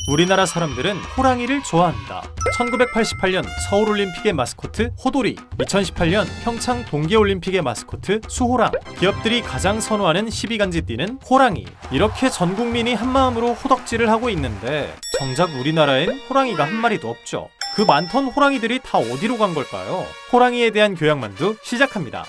우리나라 사람들은 호랑이를 좋아합니다. 1988년 서울올림픽의 마스코트 호돌이, 2018년 평창 동계올림픽의 마스코트 수호랑, 기업들이 가장 선호하는 12간지 띠는 호랑이. 이렇게 전 국민이 한마음으로 호덕질을 하고 있는데 정작 우리나라엔 호랑이가 한 마리도 없죠. 그 많던 호랑이들이 다 어디로 간 걸까요? 호랑이에 대한 교양만두 시작합니다.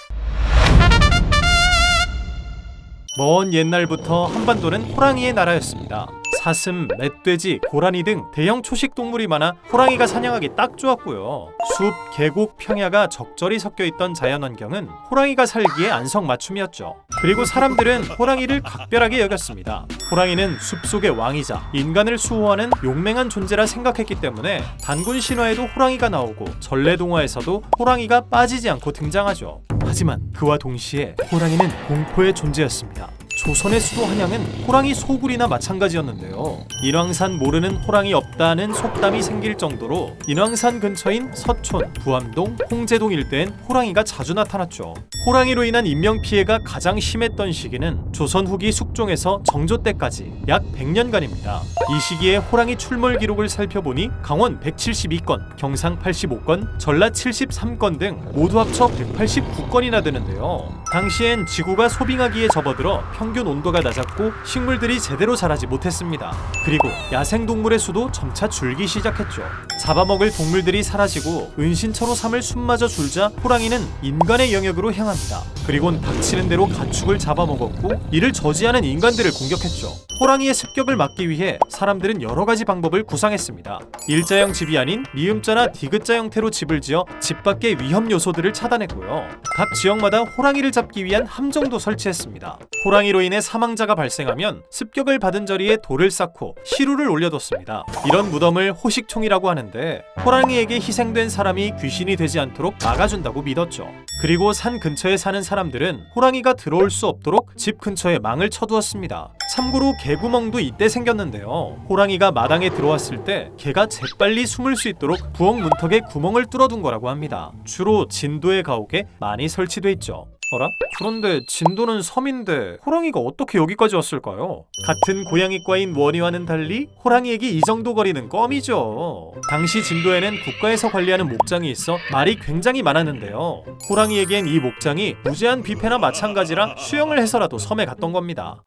먼 옛날부터 한반도는 호랑이의 나라였습니다. 사슴, 멧돼지, 고라니 등 대형 초식 동물이 많아 호랑이가 사냥하기 딱 좋았고요. 숲, 계곡, 평야가 적절히 섞여있던 자연환경은 호랑이가 살기에 안성맞춤이었죠. 그리고 사람들은 호랑이를 각별하게 여겼습니다. 호랑이는 숲속의 왕이자 인간을 수호하는 용맹한 존재라 생각했기 때문에 단군 신화에도 호랑이가 나오고 전래동화에서도 호랑이가 빠지지 않고 등장하죠. 하지만 그와 동시에 호랑이는 공포의 존재였습니다. 조선의 수도 한양은 호랑이 소굴이나 마찬가지였는데요. 인왕산 모르는 호랑이 없다는 속담이 생길 정도로 인왕산 근처인 서촌, 부암동, 홍제동 일대엔 호랑이가 자주 나타났죠. 호랑이로 인한 인명피해가 가장 심했던 시기는 조선 후기 숙종에서 정조 때까지 약 100년간입니다. 이 시기에 호랑이 출몰 기록을 살펴보니 강원 172건, 경상 85건, 전라 73건 등 모두 합쳐 189건이나 되는데요. 당시엔 지구가 소빙하기에 접어들어 평균 온도가 낮았고 식물들이 제대로 자라지 못했습니다. 그리고 야생동물의 수도 점차 줄기 시작했죠. 잡아먹을 동물들이 사라지고 은신처로 삼을 숲마저 줄자 호랑이는 인간의 영역으로 향합니다. 그리곤 닥치는 대로 가축을 잡아먹었고 이를 저지하는 인간들을 공격했죠. 호랑이의 습격을 막기 위해 사람들은 여러 가지 방법을 구상했습니다. 일자형 집이 아닌 니음자나 디귿자 형태로 집을 지어 집 밖의 위험 요소들을 차단했고요. 각 지역마다 호랑이를 잡기 위한 함정도 설치했습니다. 호랑이로 인해 사망자가 발생하면 습격을 받은 자리에 돌을 쌓고 시루를 올려뒀습니다. 이런 무덤을 호식총이라고 하는데 호랑이에게 희생된 사람이 귀신이 되지 않도록 막아준다고 믿었죠. 그리고 산 근처에 사는 사람들은 호랑이가 들어올 수 없도록 집 근처에 망을 쳐두었습니다. 참고로 개구멍도 이때 생겼는데요. 호랑이가 마당에 들어왔을 때 개가 재빨리 숨을 수 있도록 부엌 문턱에 구멍을 뚫어둔 거라고 합니다. 주로 진도의 가옥에 많이 설치돼 있죠. 어라? 그런데 진도는 섬인데 호랑이가 어떻게 여기까지 왔을까요? 같은 고양이과인 원희와는 달리 호랑이에게 이 정도 거리는 껌이죠. 당시 진도에는 국가에서 관리하는 목장이 있어 말이 굉장히 많았는데요. 호랑이에겐 이 목장이 무제한 뷔페나 마찬가지라 수영을 해서라도 섬에 갔던 겁니다.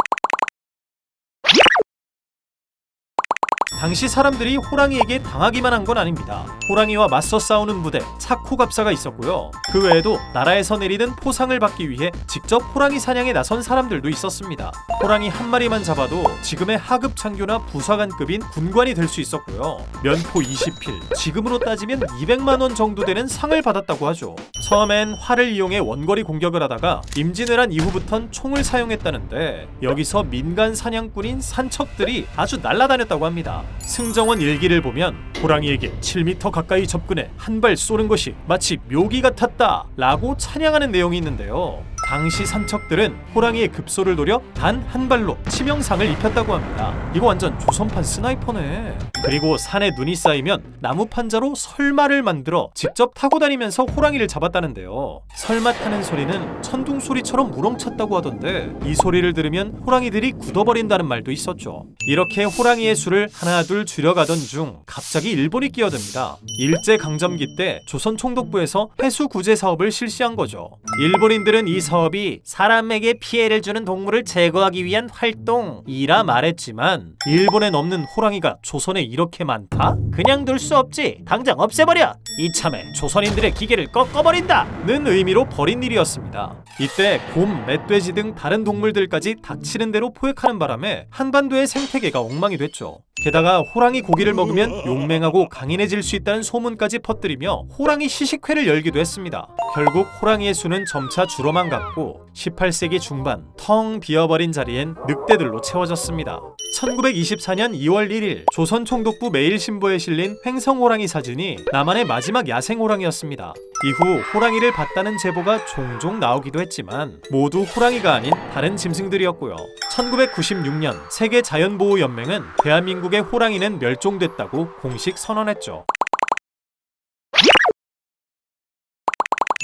당시 사람들이 호랑이에게 당하기만 한 건 아닙니다. 호랑이와 맞서 싸우는 부대 차코갑사가 있었고요. 그 외에도 나라에서 내리는 포상을 받기 위해 직접 호랑이 사냥에 나선 사람들도 있었습니다. 호랑이 한 마리만 잡아도 지금의 하급 장교나 부사관급인 군관이 될 수 있었고요. 면포 20필, 지금으로 따지면 200만 원 정도 되는 상을 받았다고 하죠. 처음엔 활을 이용해 원거리 공격을 하다가 임진왜란 이후부턴 총을 사용했다는데 여기서 민간 사냥꾼인 산척들이 아주 날아다녔다고 합니다. 승정원 일기를 보면 호랑이에게 7m 가까이 접근해 한 발 쏘는 것이 마치 묘기 같았다 라고 찬양하는 내용이 있는데요. 당시 산척들은 호랑이의 급소를 노려 단 한 발로 치명상을 입혔다고 합니다. 이거 완전 조선판 스나이퍼네. 그리고 산에 눈이 쌓이면 나무 판자로 설마를 만들어 직접 타고 다니면서 호랑이를 잡았다는데요. 설마 타는 소리는 천둥 소리처럼 우렁찼다고 하던데 이 소리를 들으면 호랑이들이 굳어버린다는 말도 있었죠. 이렇게 호랑이의 수를 하나 둘 줄여가던 중 갑자기 일본이 끼어듭니다. 일제강점기 때 조선 총독부에서 해수 구제 사업을 실시한 거죠. 일본인들은 이 사업이 사람에게 피해를 주는 동물을 제거하기 위한 활동이라 말했지만 일본엔 없는 호랑이가 조선에 이렇게 많다? 그냥 둘 수 없지. 당장 없애버려. 이참에 조선인들의 기계를 꺾어버린다는 의미로 벌인 일이었습니다. 이때 곰, 멧돼지 등 다른 동물들까지 닥치는 대로 포획하는 바람에 한반도의 생태계가 엉망이 됐죠. 게다가 호랑이 고기를 먹으면 용맹하고 강인해질 수 있다는 소문까지 퍼뜨리며 호랑이 시식회를 열기도 했습니다. 결국 호랑이의 수는 점차 줄어만 갔고 18세기 중반 텅 비어버린 자리엔 늑대들로 채워졌습니다. 1924년 2월 1일 조선 총독부 매일신보에 실린 횡성호랑이 사진이 남한의 마지막 야생호랑이였습니다. 이후 호랑이를 봤다는 제보가 종종 나오기도 했지만 모두 호랑이가 아닌 다른 짐승들이었고요. 1996년 세계자연보호연맹은 대한민국의 호랑이는 멸종됐다고 공식 선언했죠.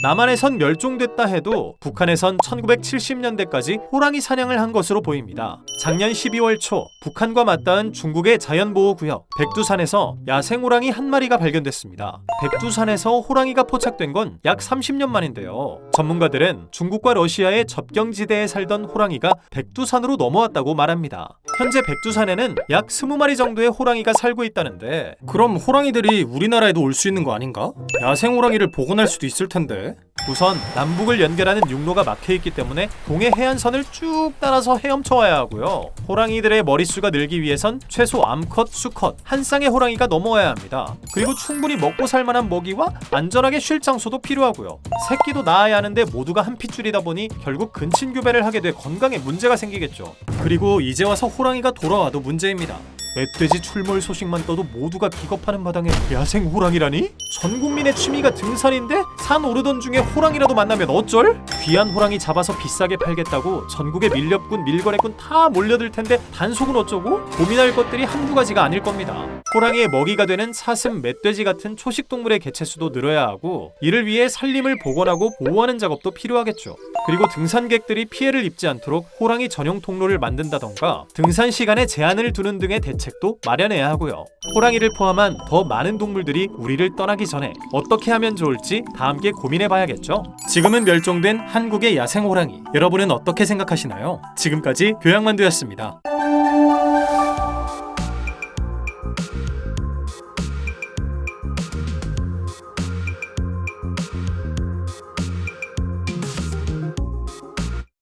남한에선 멸종됐다 해도 북한에선 1970년대까지 호랑이 사냥을 한 것으로 보입니다. 작년 12월 초 북한과 맞닿은 중국의 자연보호구역 백두산에서 야생 호랑이 한 마리가 발견됐습니다. 백두산에서 호랑이가 포착된 건 약 30년 만인데요. 전문가들은 중국과 러시아의 접경지대에 살던 호랑이가 백두산으로 넘어왔다고 말합니다. 현재 백두산에는 약 20마리 정도의 호랑이가 살고 있다는데, 그럼 호랑이들이 우리나라에도 올 수 있는 거 아닌가? 야생 호랑이를 복원할 수도 있을 텐데. 우선 남북을 연결하는 육로가 막혀있기 때문에 동해 해안선을 쭉 따라서 헤엄쳐 와야 하고요. 호랑이들의 머릿수가 늘기 위해선 최소 암컷, 수컷, 한 쌍의 호랑이가 넘어와야 합니다. 그리고 충분히 먹고 살만한 먹이와 안전하게 쉴 장소도 필요하고요. 새끼도 낳아야 하는데 모두가 한 핏줄이다 보니 결국 근친교배를 하게 돼 건강에 문제가 생기겠죠. 그리고 이제 와서 호랑이가 돌아와도 문제입니다. 멧돼지 출몰 소식만 떠도 모두가 기겁하는 마당에 야생 호랑이라니? 전 국민의 취미가 등산인데 산 오르던 중에 호랑이라도 만나면 어쩔? 귀한 호랑이 잡아서 비싸게 팔겠다고 전국의 밀렵군, 밀거래군 다 몰려들 텐데 단속은 어쩌고? 고민할 것들이 한두 가지가 아닐 겁니다. 호랑이의 먹이가 되는 사슴, 멧돼지 같은 초식동물의 개체수도 늘어야 하고, 이를 위해 산림을 복원하고 보호하는 작업도 필요하겠죠. 그리고 등산객들이 피해를 입지 않도록 호랑이 전용 통로를 만든다던가 등산 시간에 제한을 두는 등의 대책도 마련해야 하고요. 호랑이를 포함한 더 많은 동물들이 우리를 떠나기 전에 어떻게 하면 좋을지 다 함께 고민해봐야겠죠. 지금은 멸종된 한국의 야생 호랑이, 여러분은 어떻게 생각하시나요? 지금까지 교양만두였습니다.